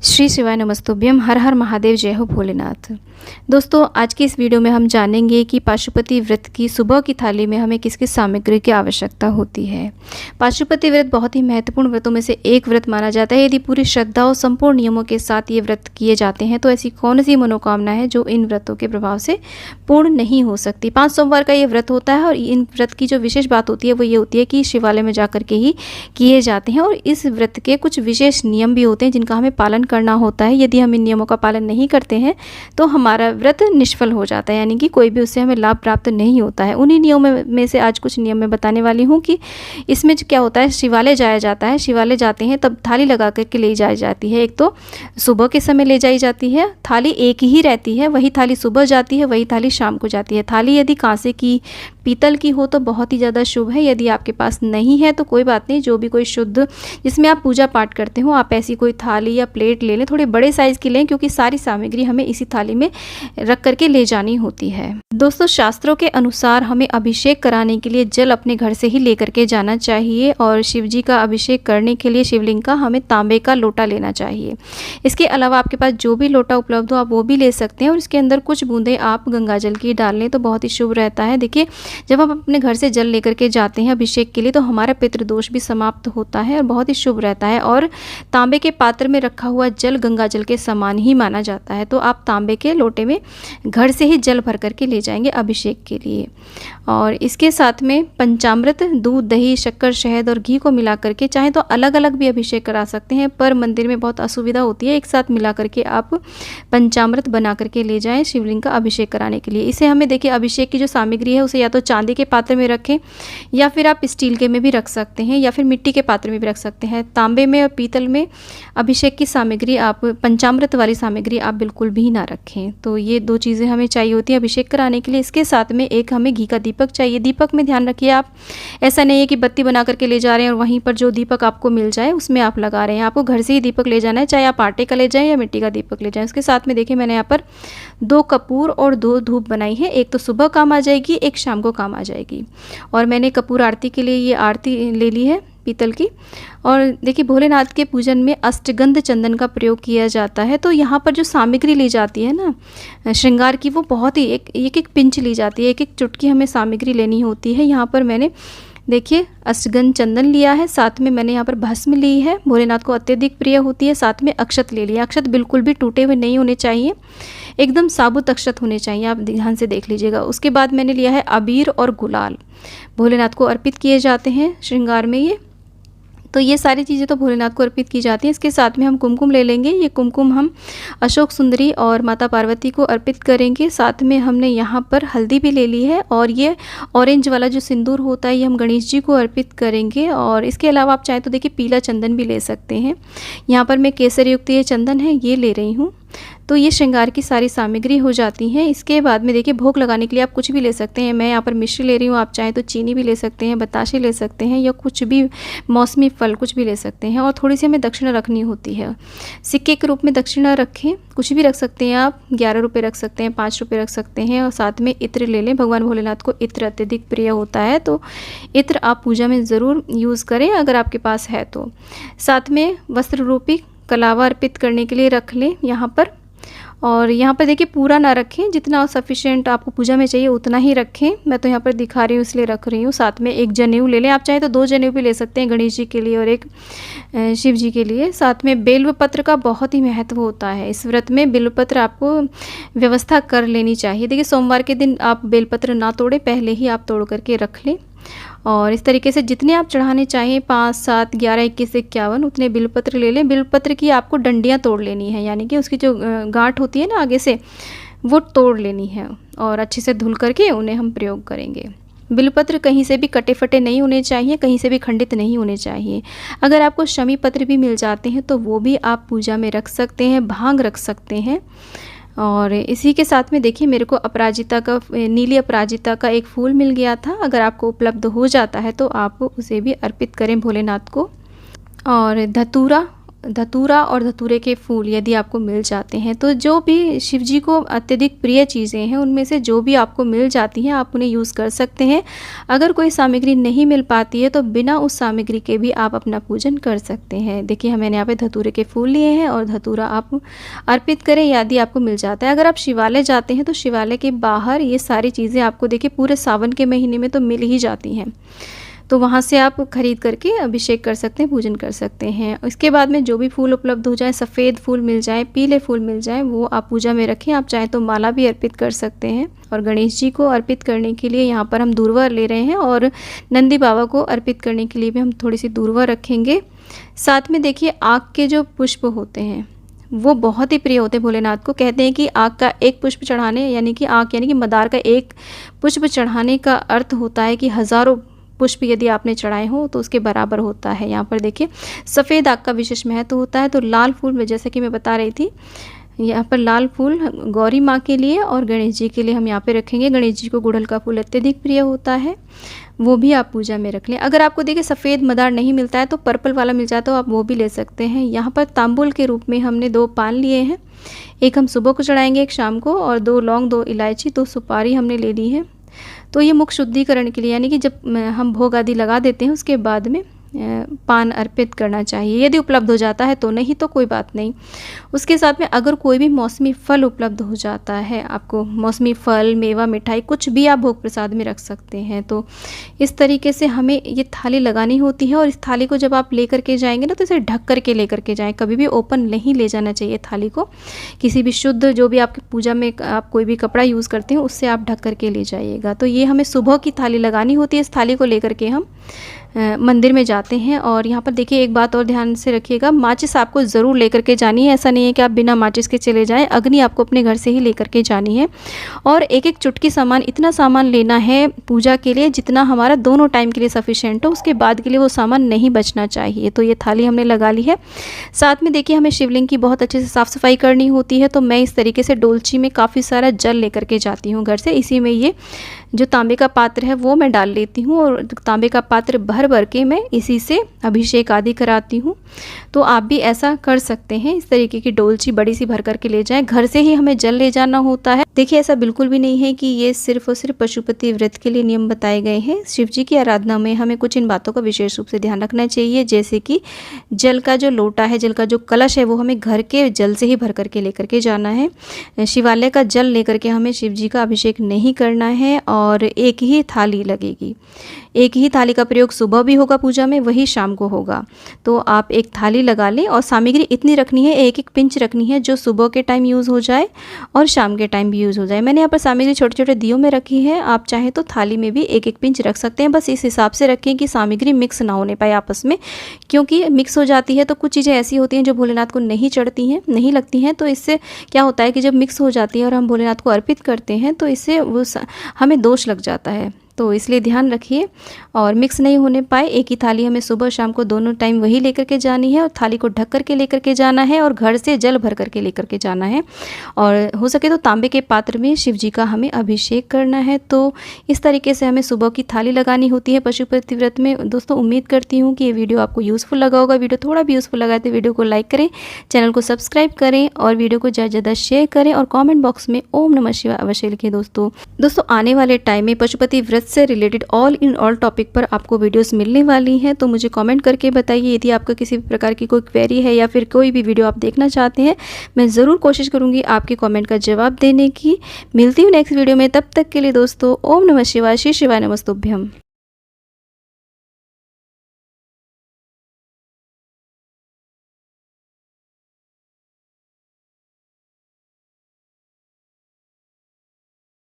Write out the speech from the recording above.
श्री शिवाय नमस्तुभ्यम। हर हर महादेव, जय हो भोलेनाथ। दोस्तों, आज की इस वीडियो में हम जानेंगे कि पाशुपति व्रत की सुबह की थाली में हमें किस किस सामग्री की आवश्यकता होती है। पाशुपति व्रत बहुत ही महत्वपूर्ण व्रतों में से एक व्रत माना जाता है। यदि पूरी श्रद्धा और संपूर्ण नियमों के साथ ये व्रत किए जाते हैं तो ऐसी कौन सी मनोकामना है जो इन व्रतों के प्रभाव से पूर्ण नहीं हो सकती। 5 सोमवार का ये व्रत होता है और इन व्रत की जो विशेष बात होती है वो ये होती है कि शिवालय में जाकर के ही किए जाते हैं और इस व्रत के कुछ विशेष नियम भी होते हैं जिनका हमें पालन करना होता है। यदि हम इन नियमों का पालन नहीं करते हैं तो हमारा व्रत निष्फल हो जाता है, यानी कि कोई भी उससे हमें लाभ प्राप्त नहीं होता है। उन्हीं नियमों में से आज कुछ नियम मैं बताने वाली हूँ कि इसमें क्या होता है। शिवालय जाया जाता है, शिवालय जाते हैं तब थाली लगा करके ले जाई जाती है। एक तो सुबह के समय ले जाई जाती है, थाली एक ही रहती है, वही थाली सुबह जाती है, वही थाली शाम को जाती है। थाली यदि कांसे की, पीतल की हो तो बहुत ही ज़्यादा शुभ है। यदि आपके पास नहीं है तो कोई बात नहीं, जो भी कोई शुद्ध जिसमें आप पूजा पाठ करते हो आप ऐसी कोई थाली या प्लेट ले लें, थोड़े बड़े साइज़ की लें, क्योंकि सारी सामग्री हमें इसी थाली में रख करके ले जानी होती है। दोस्तों, शास्त्रों के अनुसार हमें अभिषेक कराने के लिए जल अपने घर से ही लेकर के जाना चाहिए और शिव जी का अभिषेक करने के लिए शिवलिंग का हमें तांबे का लोटा लेना चाहिए। इसके अलावा आपके पास जो भी लोटा उपलब्ध हो आप वो भी ले सकते हैं और इसके अंदर कुछ बूंदें आप गंगा जल की डाल लें तो बहुत ही शुभ रहता है। देखिए, जब हम अपने घर से जल लेकर के जाते हैं अभिषेक के लिए तो हमारा पितृदोष भी समाप्त होता है और बहुत ही शुभ रहता है। और तांबे के पात्र में रखा हुआ जल गंगा जल के समान ही माना जाता है, तो आप तांबे के लोटे में घर से ही जल भर करके ले जाएंगे अभिषेक के लिए। और इसके साथ में पंचामृत, दूध, दही, शक्कर, शहद और घी को मिला करके, चाहे तो अलग अलग भी अभिषेक करा सकते हैं, पर मंदिर में बहुत असुविधा होती है, एक साथ मिला करके आप पंचामृत बना करके ले जाएं शिवलिंग का अभिषेक कराने के लिए। इसे हमें देखिए अभिषेक की जो सामग्री है उसे या तो चांदी के पात्र में रखें या फिर आप स्टील के में भी रख सकते हैं या फिर मिट्टी के पात्र में भी रख सकते हैं। तांबे में और पीतल में अभिषेक की सामग्री, आप पंचामृत वाली सामग्री आप बिल्कुल भी ना रखें। तो ये 2 चीज़ें हमें चाहिए होती है अभिषेक कराने के लिए। इसके साथ में एक हमें घी का दीपक चाहिए। दीपक में ध्यान रखिए, आप ऐसा नहीं है कि बत्ती बना करके ले जा रहे हैं और वहीं पर जो दीपक आपको मिल जाए उसमें आप लगा रहे हैं। आपको घर से ही दीपक ले जाना है, चाहे आप आटे का ले जाएं या मिट्टी का दीपक ले जाएं। उसके साथ में देखिए मैंने यहाँ पर 2 कपूर और 2 धूप बनाई है। एक तो सुबह काम आ जाएगी, एक शाम को काम आ जाएगी। और मैंने कपूर आरती के लिए ये आरती ले ली है पीतल की। और देखिए, भोलेनाथ के पूजन में अष्टगंध चंदन का प्रयोग किया जाता है। तो यहाँ पर जो सामग्री ली जाती है ना श्रृंगार की, वो बहुत ही एक पिंच ली जाती है, एक एक चुटकी हमें सामग्री लेनी होती है। यहाँ पर मैंने देखिए अष्टगंध चंदन लिया है, साथ में मैंने यहाँ पर भस्म ली है, भोलेनाथ को अत्यधिक प्रिय होती है। साथ में अक्षत ले लिया। अक्षत बिल्कुल भी टूटे हुए नहीं होने चाहिए, एकदम साबुत अक्षत होने चाहिए, आप ध्यान से देख लीजिएगा। उसके बाद मैंने लिया है अबीर और गुलाल, भोलेनाथ को अर्पित किए जाते हैं श्रृंगार में ये। तो ये सारी चीज़ें तो भोलेनाथ को अर्पित की जाती हैं। इसके साथ में हम कुमकुम ले लेंगे। ये कुमकुम हम अशोक सुंदरी और माता पार्वती को अर्पित करेंगे। साथ में हमने यहाँ पर हल्दी भी ले ली है और ये ऑरेंज वाला जो सिंदूर होता है ये हम गणेश जी को अर्पित करेंगे। और इसके अलावा आप चाहें तो देखिए पीला चंदन भी ले सकते हैं। यहाँ पर मैं केसर युक्त ये चंदन है ये ले रही हूँ। तो ये श्रृंगार की सारी सामग्री हो जाती है। इसके बाद में देखिए भोग लगाने के लिए आप कुछ भी ले सकते हैं। मैं यहाँ पर मिश्री ले रही हूँ, आप चाहें तो चीनी भी ले सकते हैं, बताशे ले सकते हैं या कुछ भी मौसमी फल कुछ भी ले सकते हैं। और थोड़ी सी हमें दक्षिणा रखनी होती है, सिक्के के रूप में दक्षिणा रखें, कुछ भी रख सकते हैं आप। 11 रुपये रख सकते हैं, 5 रुपये रख सकते हैं। और साथ में इत्र ले लें, भगवान भोलेनाथ को इत्र अत्यधिक प्रिय होता है, तो इत्र आप पूजा में ज़रूर यूज़ करें अगर आपके पास है तो। साथ में वस्त्र रूपी कलावा अर्पित करने के लिए रख लें यहाँ पर। और यहाँ पर देखिए पूरा ना रखें, जितना सफिशिएंट आपको पूजा में चाहिए उतना ही रखें। मैं तो यहाँ पर दिखा रही हूँ इसलिए रख रही हूँ। साथ में एक जनेऊ ले लें, आप चाहें तो 2 जनेऊ भी ले सकते हैं, गणेश जी के लिए और एक शिव जी के लिए। साथ में बेलपत्र का बहुत ही महत्व होता है इस व्रत में। बेलपत्र आपको व्यवस्था कर लेनी चाहिए। देखिए सोमवार के दिन आप बेलपत्र ना तोड़ें, पहले ही आप तोड़ करके रख लें। और इस तरीके से जितने आप चढ़ाने चाहें 5, 7, 11, 21, 51 उतने बिलपत्र ले लें। बिलपत्र की आपको डंडियाँ तोड़ लेनी है, यानी कि उसकी जो गांठ होती है ना आगे से वो तोड़ लेनी है और अच्छे से धुल करके उन्हें हम प्रयोग करेंगे। बिलपत्र कहीं से भी कटे फटे नहीं होने चाहिए, कहीं से भी खंडित नहीं होने चाहिए। अगर आपको शमी पत्र भी मिल जाते हैं तो वो भी आप पूजा में रख सकते हैं, भांग रख सकते हैं। और इसी के साथ में देखिए मेरे को अपराजिता का, नीली अपराजिता का एक फूल मिल गया था। अगर आपको उपलब्ध हो जाता है तो आप उसे भी अर्पित करें भोलेनाथ को। और धतूरा धतूरा और धतूरे के फूल यदि आपको मिल जाते हैं, तो जो भी शिव जी को अत्यधिक प्रिय चीज़ें हैं उनमें से जो भी आपको मिल जाती हैं आप उन्हें यूज़ कर सकते हैं। अगर कोई सामग्री नहीं मिल पाती है तो बिना उस सामग्री के भी आप अपना पूजन कर सकते हैं। देखिए मैंने यहाँ पे धतूरे के फूल लिए हैं और धतूरा आप अर्पित करें यदि आपको मिल जाता है। अगर आप शिवालय जाते हैं तो शिवालय के बाहर ये सारी चीज़ें आपको देखिए पूरे सावन के महीने में तो मिल ही जाती हैं, तो वहाँ से आप खरीद करके अभिषेक कर सकते हैं, पूजन कर सकते हैं। इसके बाद में जो भी फूल उपलब्ध हो जाए, सफ़ेद फूल मिल जाए, पीले फूल मिल जाए, वो आप पूजा में रखें। आप चाहें तो माला भी अर्पित कर सकते हैं। और गणेश जी को अर्पित करने के लिए यहाँ पर हम दूर्वा ले रहे हैं और नंदी बाबा को अर्पित करने के लिए भी हम थोड़ी सी दूर्वा रखेंगे। साथ में देखिए आग के जो पुष्प होते हैं वो बहुत ही प्रिय होते हैं भोलेनाथ को। कहते हैं कि आग का एक पुष्प चढ़ाने यानी कि मदार का एक पुष्प चढ़ाने का अर्थ होता है कि हज़ारों पुष्प यदि आपने चढ़ाए हो तो उसके बराबर होता है। यहाँ पर देखिए सफ़ेद आग का विशेष महत्व होता है। तो लाल फूल में जैसे कि मैं बता रही थी, यहाँ पर लाल फूल गौरी माँ के लिए और गणेश जी के लिए हम यहाँ पे रखेंगे। गणेश जी को गुड़हल का फूल अत्यधिक प्रिय होता है, वो भी आप पूजा में रख लें। अगर आपको देखिए सफ़ेद मदार नहीं मिलता है तो पर्पल वाला मिल जाता है, तो आप वो भी ले सकते हैं। यहाँ पर तांबुल के रूप में हमने 2 पान लिए हैं, एक हम सुबह को चढ़ाएंगे, एक शाम को, और 2 लौंग, 2 इलायची, 2 सुपारी हमने ले ली है। तो ये मुख शुद्धिकरण के लिए यानी कि जब हम भोग आदि लगा देते हैं उसके बाद में पान अर्पित करना चाहिए। यदि उपलब्ध हो जाता है तो, नहीं तो कोई बात नहीं। उसके साथ में अगर कोई भी मौसमी फल उपलब्ध हो जाता है, आपको मौसमी फल, मेवा, मिठाई कुछ भी आप भोग प्रसाद में रख सकते हैं। तो इस तरीके से हमें ये थाली लगानी होती है। और इस थाली को जब आप लेकर के जाएंगे ना तो इसे ढक करके लेकर के जाएं, कभी भी ओपन नहीं ले जाना चाहिए थाली को। किसी भी शुद्ध जो भी आपकी पूजा में आप कोई भी कपड़ा यूज़ करते हैं उससे आप ढक करके ले जाइएगा। तो ये हमें सुबह की थाली लगानी होती है। इस थाली को लेकर के हम मंदिर में जाते हैं। और यहाँ पर देखिए एक बात और ध्यान से रखिएगा, माचिस आपको ज़रूर लेकर के जानी है। ऐसा नहीं है कि आप बिना माचिस के चले जाएं, अग्नि आपको अपने घर से ही लेकर के जानी है। और एक एक चुटकी सामान, इतना सामान लेना है पूजा के लिए जितना हमारा दोनों टाइम के लिए सफिशिएंट हो, उसके बाद के लिए वो सामान नहीं बचना चाहिए। तो ये थाली हमने लगा ली है। साथ में देखिए हमें शिवलिंग की बहुत अच्छे से साफ़ सफाई करनी होती है। तो मैं इस तरीके से डोलची में काफ़ी सारा जल लेकर के जाती हूँ घर से। इसी में ये जो तांबे का पात्र है वो मैं डाल लेती हूँ और तांबे का पात्र भर भर के मैं इसी से अभिषेक आदि कराती हूँ। तो आप भी ऐसा कर सकते हैं, इस तरीके की डोलची बड़ी सी भर करके ले जाएं। घर से ही हमें जल ले जाना होता है। देखिए ऐसा बिल्कुल भी नहीं है कि ये सिर्फ और सिर्फ पशुपति व्रत के लिए नियम बताए गए हैं। शिव जी की आराधना में हमें कुछ इन बातों का विशेष रूप से ध्यान रखना चाहिए, जैसे कि जल का जो लोटा है, जल का जो कलश है वो हमें घर के जल से ही भर करके लेकर के जाना है। शिवालय का जल लेकर के हमें शिव जी का अभिषेक नहीं करना है। और एक ही थाली लगेगी, एक ही थाली का प्रयोग सुबह भी होगा पूजा में, वही शाम को होगा। तो आप एक थाली लगा लें और सामग्री इतनी रखनी है, एक एक पिंच रखनी है जो सुबह के टाइम यूज़ हो जाए और शाम के टाइम भी यूज़ हो जाए। मैंने यहाँ पर सामग्री छोटे छोटे दियों में रखी है, आप चाहें तो थाली में भी एक एक पिंच रख सकते हैं। बस इस हिसाब से रखें कि सामग्री मिक्स ना होने पाए आपस में, क्योंकि मिक्स हो जाती है तो कुछ चीज़ें ऐसी होती हैं जो भोलेनाथ को नहीं चढ़ती हैं, नहीं लगती हैं। तो इससे क्या होता है कि जब मिक्स हो जाती है और हम भोलेनाथ को अर्पित करते हैं तो इससे वो हमें दोष लग जाता है। तो इसलिए ध्यान रखिए और मिक्स नहीं होने पाए। एक ही थाली हमें सुबह शाम को दोनों टाइम वही लेकर के जानी है और थाली को ढक करके लेकर के जाना है और घर से जल भर करके लेकर के जाना है। और हो सके तो तांबे के पात्र में शिव जी का हमें अभिषेक करना है। तो इस तरीके से हमें सुबह की थाली लगानी होती है पशुपति व्रत में। दोस्तों उम्मीद करती हूँ कि ये वीडियो आपको यूज़फुल लगा होगा। वीडियो थोड़ा भी यूज़फुल लगा तो वीडियो को लाइक करें, चैनल को सब्सक्राइब करें और वीडियो को ज़्यादा ज़्यादा शेयर करें और कॉमेंट बॉक्स में ओम नमः शिवाय अवश्य लिखें। दोस्तों आने वाले टाइम में पशुपति व्रत से related all in all topic पर आपको वीडियोस मिलने वाली हैं। तो मुझे कमेंट करके बताइए यदि आपका किसी भी प्रकार की कोई क्वेरी है या फिर कोई भी वीडियो आप देखना चाहते हैं। मैं ज़रूर कोशिश करूंगी आपके कमेंट का जवाब देने की। मिलती हूँ नेक्स्ट वीडियो में, तब तक के लिए दोस्तों ओम नमः शिवाय। श्री शिवाय नमस्तुभ्यम।